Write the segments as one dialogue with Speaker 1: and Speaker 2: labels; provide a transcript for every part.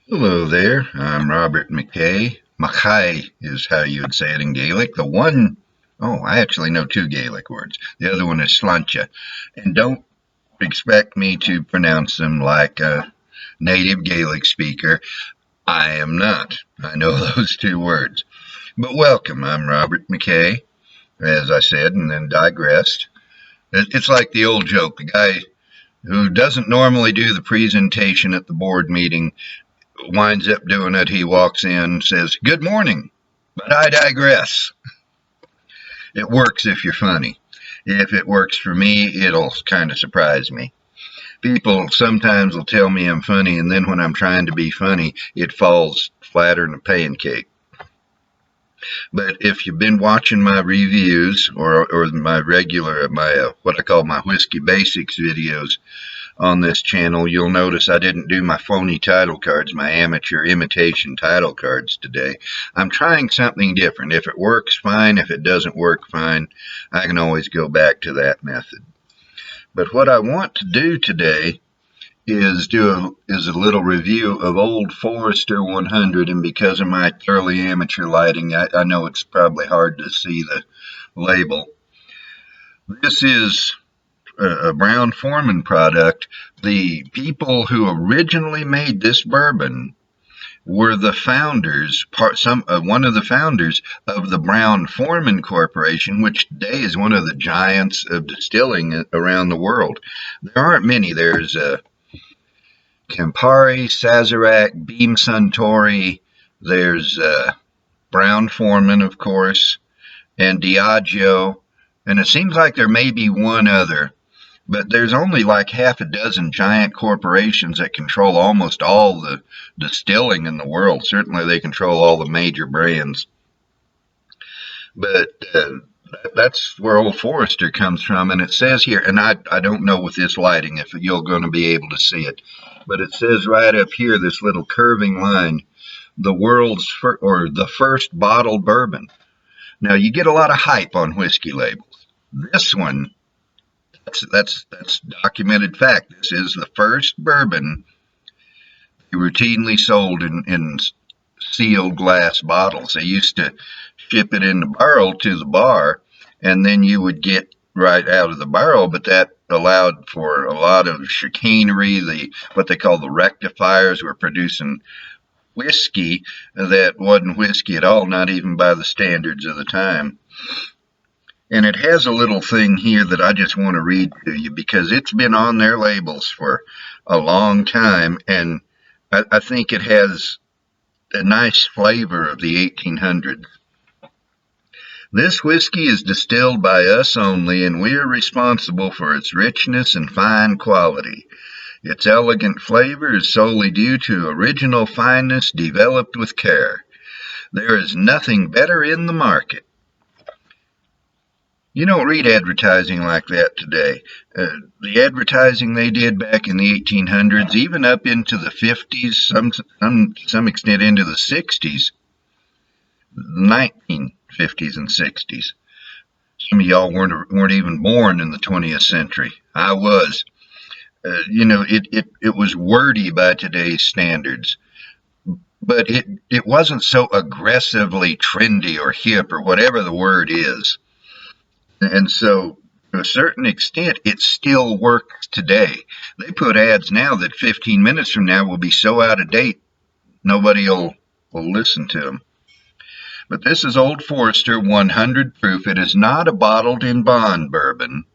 Speaker 1: Hello there, I'm Robert McKay. Mackay is how you would say it in Gaelic. I actually know two Gaelic words. The other one is slancha. And don't expect me to pronounce them like a native Gaelic speaker. I am not. I know those two words. But welcome, I'm Robert McKay, as I said, and then digressed. It's like the old joke, the guy who doesn't normally do the presentation at the board meeting winds up doing it. He walks in, says, "Good morning, but I digress." It works if you're funny. If it works for me, it'll kind of surprise me. People sometimes will tell me I'm funny, and then when I'm trying to be funny, it falls flatter than a pancake. But if you've been watching my reviews or my regular, what I call my Whiskey Basics videos, on this channel, you'll notice I didn't do my phony title cards, my amateur imitation title cards today. I'm trying something different. If it works, fine. If it doesn't work, fine. I can always go back to that method. But what I want to do today is a little review of Old Forester 100, and because of my thoroughly amateur lighting, I know it's probably hard to see the label. This is a Brown-Forman product. The people who originally made this bourbon were the founders, one of the founders of the Brown-Forman Corporation, which today is one of the giants of distilling around the world. There aren't many. There's Campari, Sazerac, Beam Suntory. There's Brown-Forman, of course, and Diageo. And it seems like there may be one other. But there's only like half a dozen giant corporations that control almost all the distilling in the world. Certainly they control all the major brands. But that's where Old Forester comes from. And it says here, and I don't know with this lighting if you're going to be able to see it, but it says right up here, this little curving line, the first bottled bourbon. Now, you get a lot of hype on whiskey labels. This one, that's documented fact. This is the first bourbon routinely sold in sealed glass bottles. They used to ship it in the barrel to the bar, and then you would get right out of the barrel, but that allowed for a lot of chicanery. What they call the rectifiers were producing whiskey that wasn't whiskey at all, not even by the standards of the time. And it has a little thing here that I just want to read to you because it's been on their labels for a long time, and I think it has a nice flavor of the 1800s. This whiskey is distilled by us only, and we are responsible for its richness and fine quality. Its elegant flavor is solely due to original fineness developed with care. There is nothing better in the market. You don't read advertising like that today. The advertising they did back in the 1800s, even up into the 50s, some extent into the 60s, 1950s and 60s. Some of y'all weren't even born in the 20th century. I was. It was wordy by today's standards, but it wasn't so aggressively trendy or hip or whatever the word is. And so, to a certain extent, it still works today. They put ads now that 15 minutes from now will be so out of date, nobody will listen to them. But this is Old Forester 100 proof. It is not a bottled in bond bourbon.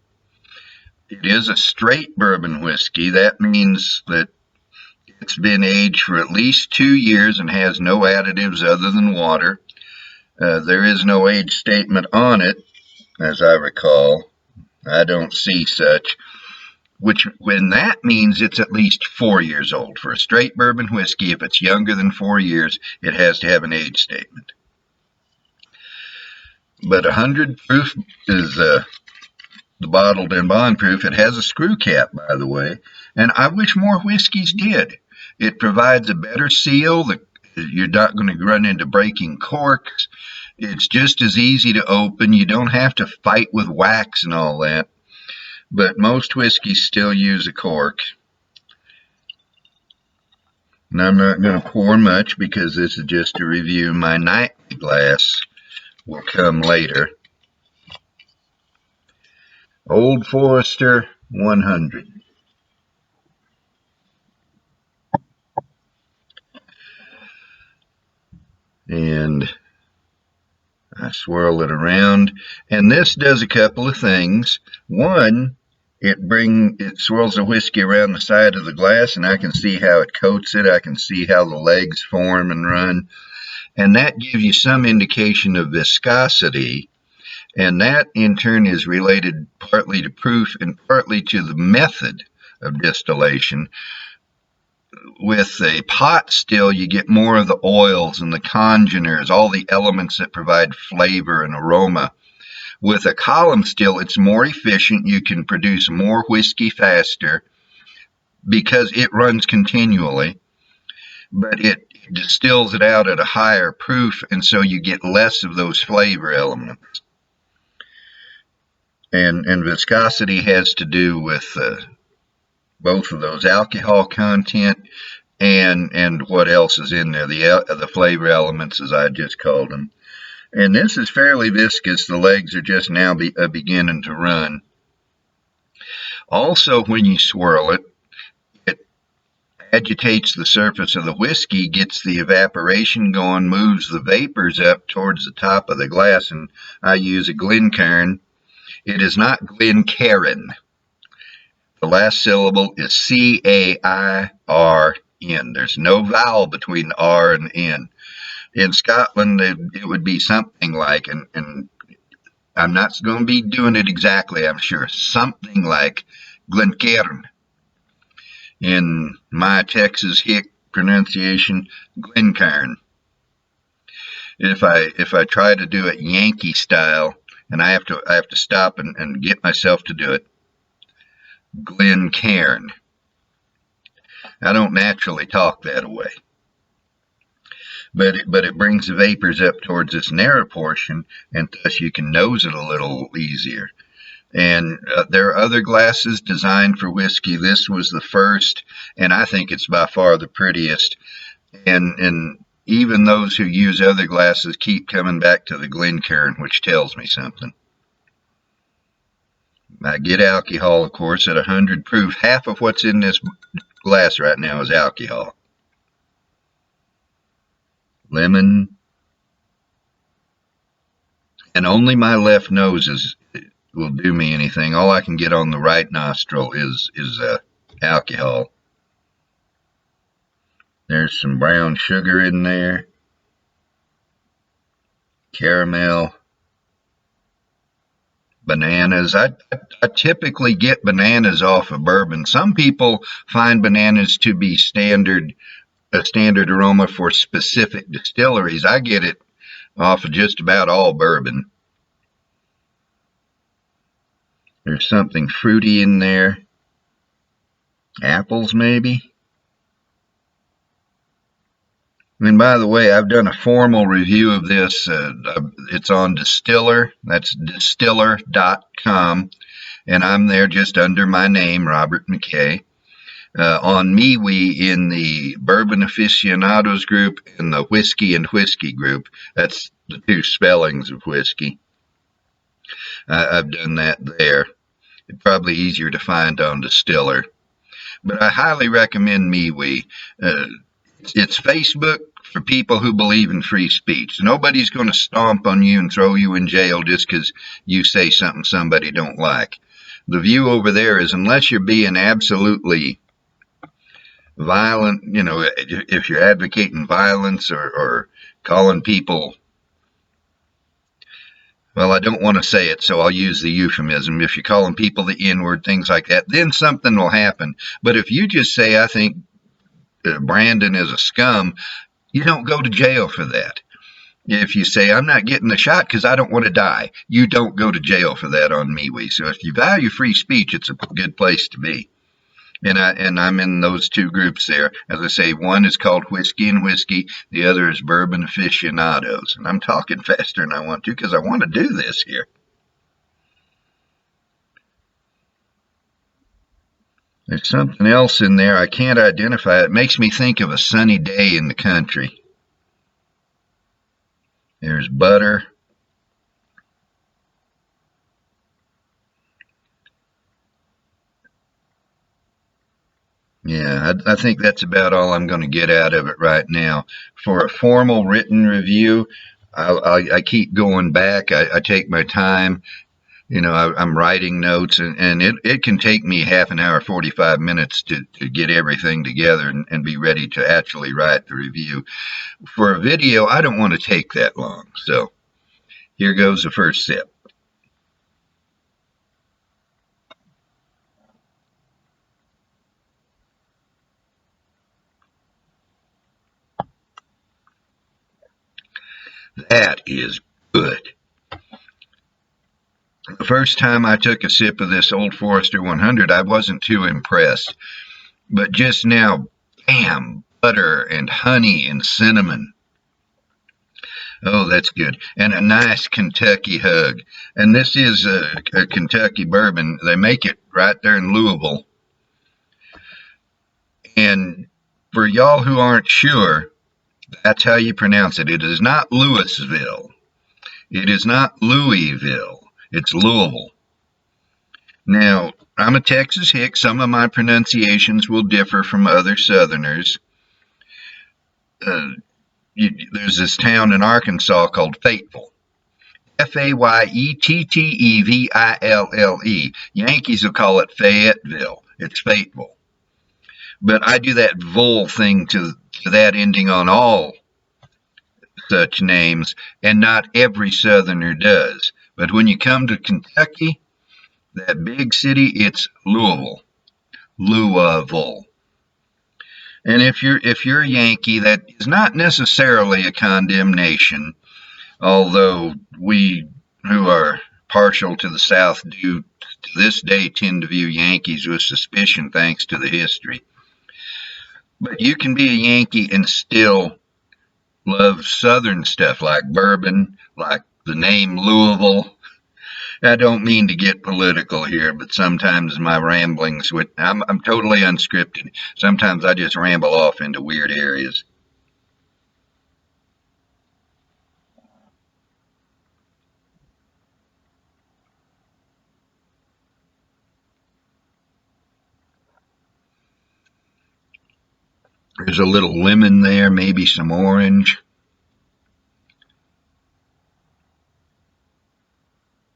Speaker 1: It is a straight bourbon whiskey. That means that it's been aged for at least 2 years and has no additives other than water. There is no age statement on it. As I recall, I don't see such, when that means it's at least 4 years old. For a straight bourbon whiskey, if it's younger than 4 years, it has to have an age statement. But 100 proof is the bottled and bond proof. It has a screw cap, by the way, and I wish more whiskeys did. It provides a better seal. You're not going to run into breaking corks. It's just as easy to open. You don't have to fight with wax and all that. But most whiskeys still use a cork. And I'm not going to pour much because this is just a review. My nightly glass will come later. Old Forester 100. And I swirl it around. And this does a couple of things. One, it swirls the whiskey around the side of the glass, and I can see how it coats it. I can see how the legs form and run. And that gives you some indication of viscosity. And that, in turn, is related partly to proof and partly to the method of distillation. With a pot still, you get more of the oils and the congeners, all the elements that provide flavor and aroma. With a column still, it's more efficient. You can produce more whiskey faster because it runs continually, but it distills it out at a higher proof, and so you get less of those flavor elements. And viscosity has to do with both of those, alcohol content and what else is in there, the flavor elements, as I just called them. And this is fairly viscous. The legs are just now beginning to run. Also, when you swirl it, it agitates the surface of the whiskey, gets the evaporation going, moves the vapors up towards the top of the glass, and I use a Glencairn. It is not Glencairn. The last syllable is C-A-I-R-N. There's no vowel between the R and the N. In Scotland, it would be something like, and I'm not going to be doing it exactly, I'm sure, something like Glencairn. In my Texas hick pronunciation, Glencairn. If I try to do it Yankee style, and I have to stop and get myself to do it, Glencairn. I don't naturally talk that way. But it brings the vapors up towards this narrow portion, and thus you can nose it a little easier. And there are other glasses designed for whiskey. This was the first, and I think it's by far the prettiest. And even those who use other glasses keep coming back to the Glencairn, which tells me something. I get alcohol, of course, at 100 proof. Half of what's in this glass right now is alcohol. Lemon. And only my left nose will do me anything. All I can get on the right nostril is alcohol. There's some brown sugar in there. Caramel. Bananas. I typically get bananas off of bourbon. Some people find bananas to be a standard aroma for specific distilleries. I get it off of just about all bourbon. There's something fruity in there. Apples, maybe. And by the way, I've done a formal review of this. It's on Distiller. That's distiller.com. And I'm there just under my name, Robert McKay. On MeWe in the Bourbon Aficionados group and the Whiskey and Whiskey group. That's the two spellings of whiskey. I've done that there. It's probably easier to find on Distiller. But I highly recommend MeWe. It's Facebook for people who believe in free speech. Nobody's going to stomp on you and throw you in jail just because you say something somebody don't like. The view over there is, unless you're being absolutely violent, if you're advocating violence or calling people, well, I don't want to say it, so I'll use the euphemism. If you're calling people the N-word, things like that, then something will happen. But if you just say, I think Brandon is a scum, you don't go to jail for that. If you say, I'm not getting the shot because I don't want to die, you don't go to jail for that on MeWe. So if you value free speech, it's a good place to be. And I'm in those two groups there. As I say, one is called Whiskey and Whiskey. The other is Bourbon Aficionados. And I'm talking faster than I want to because I want to do this here. There's something else in there. I can't identify it. It makes me think of a sunny day in the country. There's butter. Yeah, I think that's about all I'm going to get out of it right now. For a formal written review, I keep going back. I take my time. I'm writing notes, and it can take me half an hour, 45 minutes to get everything together and be ready to actually write the review. For a video, I don't want to take that long. So here goes the first sip. That is good. The first time I took a sip of this Old Forester 100, I wasn't too impressed. But just now, bam, butter and honey and cinnamon. Oh, that's good. And a nice Kentucky hug. And this is a Kentucky bourbon. They make it right there in Louisville. And for y'all who aren't sure, that's how you pronounce it. It is not Louisville. It is not Louisville. It's Louisville. Now, I'm a Texas hick. Some of my pronunciations will differ from other Southerners. There's this town in Arkansas called Fayetteville. Fayetteville. Yankees will call it Fayetteville. It's Fayetteville. But I do that vowel thing to that ending on all such names, and not every Southerner does. But when you come to Kentucky, that big city, it's Louisville. Louisville. And if you're a Yankee, that is not necessarily a condemnation, although we who are partial to the South do to this day tend to view Yankees with suspicion thanks to the history. But you can be a Yankee and still love Southern stuff like bourbon, like the name Louisville. I don't mean to get political here, but sometimes my ramblings I'm totally unscripted. Sometimes I just ramble off into weird areas. There's a little lemon there, maybe some orange.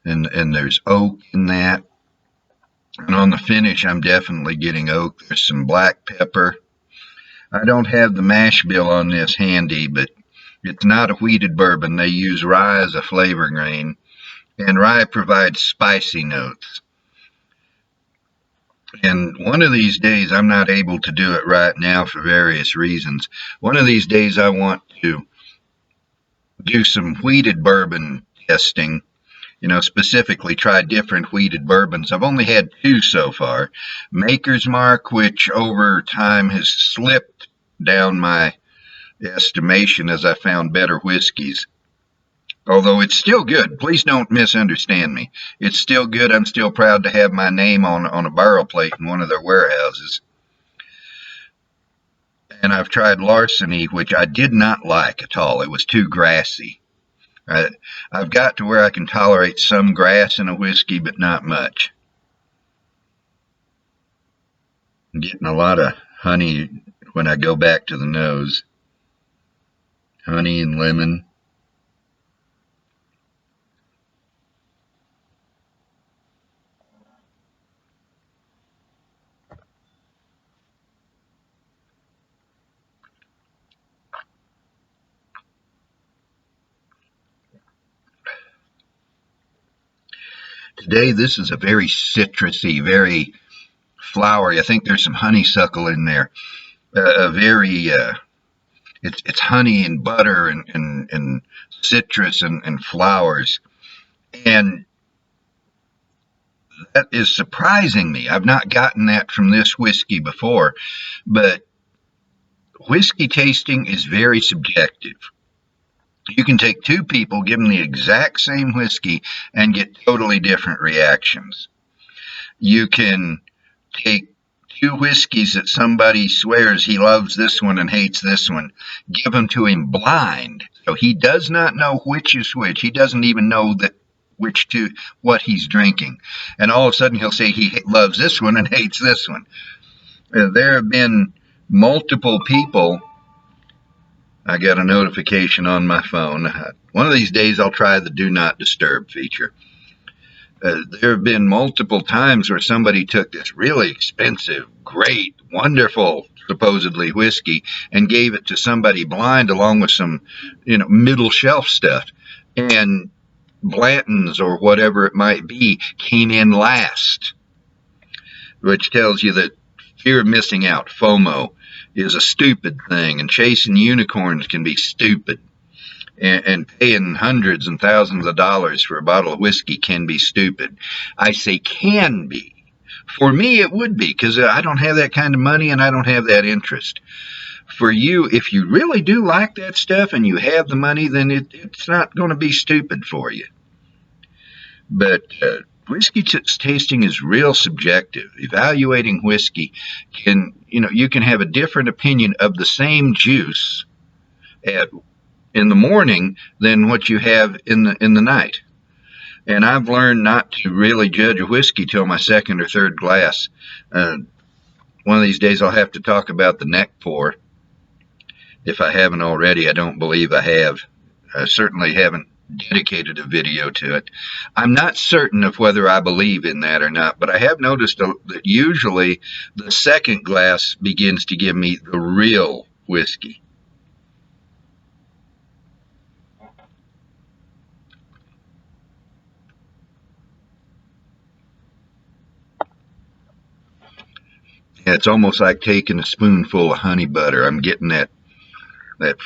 Speaker 1: And there's oak in that. And on the finish, I'm definitely getting oak. There's some black pepper. I don't have the mash bill on this handy, but it's not a wheated bourbon. They use rye as a flavor grain, and rye provides spicy notes. And one of these days, I'm not able to do it right now for various reasons. One of these days, I want to do some wheated bourbon testing. Specifically try different wheated bourbons. I've only had 2 so far. Maker's Mark, which over time has slipped down my estimation as I found better whiskeys. Although it's still good. Please don't misunderstand me. It's still good. I'm still proud to have my name on a barrel plate in one of their warehouses. And I've tried Larceny, which I did not like at all. It was too grassy. I've got to where I can tolerate some grass in a whiskey, but not much. I'm getting a lot of honey when I go back to the nose. Honey and lemon. Today, this is a very citrusy, very flowery. I think there's some honeysuckle in there. It's honey and butter and citrus and flowers. And that is surprising me. I've not gotten that from this whiskey before. But whiskey tasting is very subjective. You can take 2 people, give them the exact same whiskey, and get totally different reactions. You can take two whiskeys that somebody swears he loves this one and hates this one, give them to him blind. So he does not know which is which. He doesn't even know what he's drinking. And all of a sudden he'll say he loves this one and hates this one. There have been multiple people. I got a notification on my phone. One of these days I'll try the do not disturb feature. There have been multiple times where somebody took this really expensive, great, wonderful, supposedly whiskey and gave it to somebody blind along with some, middle shelf stuff. And Blanton's or whatever it might be came in last, which tells you that fear of missing out, FOMO, is a stupid thing, and chasing unicorns can be stupid. And paying hundreds and thousands of dollars for a bottle of whiskey can be stupid. I say can be. For me, it would be, because I don't have that kind of money and I don't have that interest. For you, if you really do like that stuff and you have the money, then it's not going to be stupid for you. But whiskey tasting is real subjective. Evaluating whiskey you can have a different opinion of the same juice in the morning than what you have in the night. And I've learned not to really judge a whiskey till my second or third glass. One of these days I'll have to talk about the neck pour. If I haven't already, I don't believe I have. I certainly haven't dedicated a video to it. I'm not certain of whether I believe in that or not, but I have noticed that usually the second glass begins to give me the real whiskey. Yeah, it's almost like taking a spoonful of honey butter. I'm getting that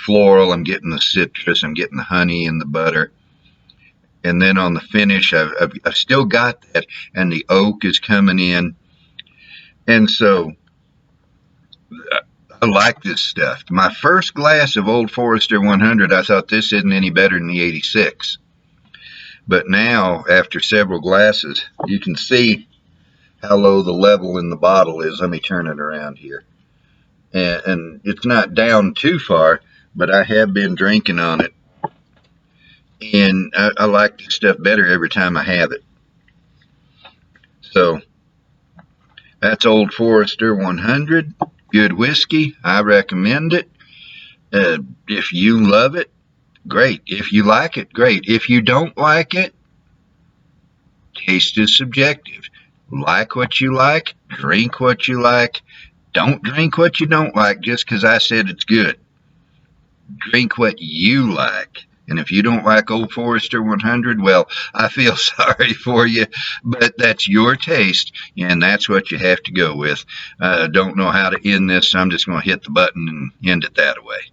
Speaker 1: floral, I'm getting the citrus, I'm getting the honey and the butter. And then on the finish, I've still got that, and the oak is coming in. And so I like this stuff. My first glass of Old Forester 100, I thought this isn't any better than the 86. But now, after several glasses, you can see how low the level in the bottle is. Let me turn it around here. And it's not down too far, but I have been drinking on it. And I like this stuff better every time I have it. So, that's Old Forester 100. Good whiskey. I recommend it. If you love it, great. If you like it, great. If you don't like it, taste is subjective. Like what you like, drink what you like. Don't drink what you don't like just because I said it's good. Drink what you like. And if you don't like Old Forester 100, well, I feel sorry for you, but that's your taste, and that's what you have to go with. Don't know how to end this, so I'm just going to hit the button and end it that way.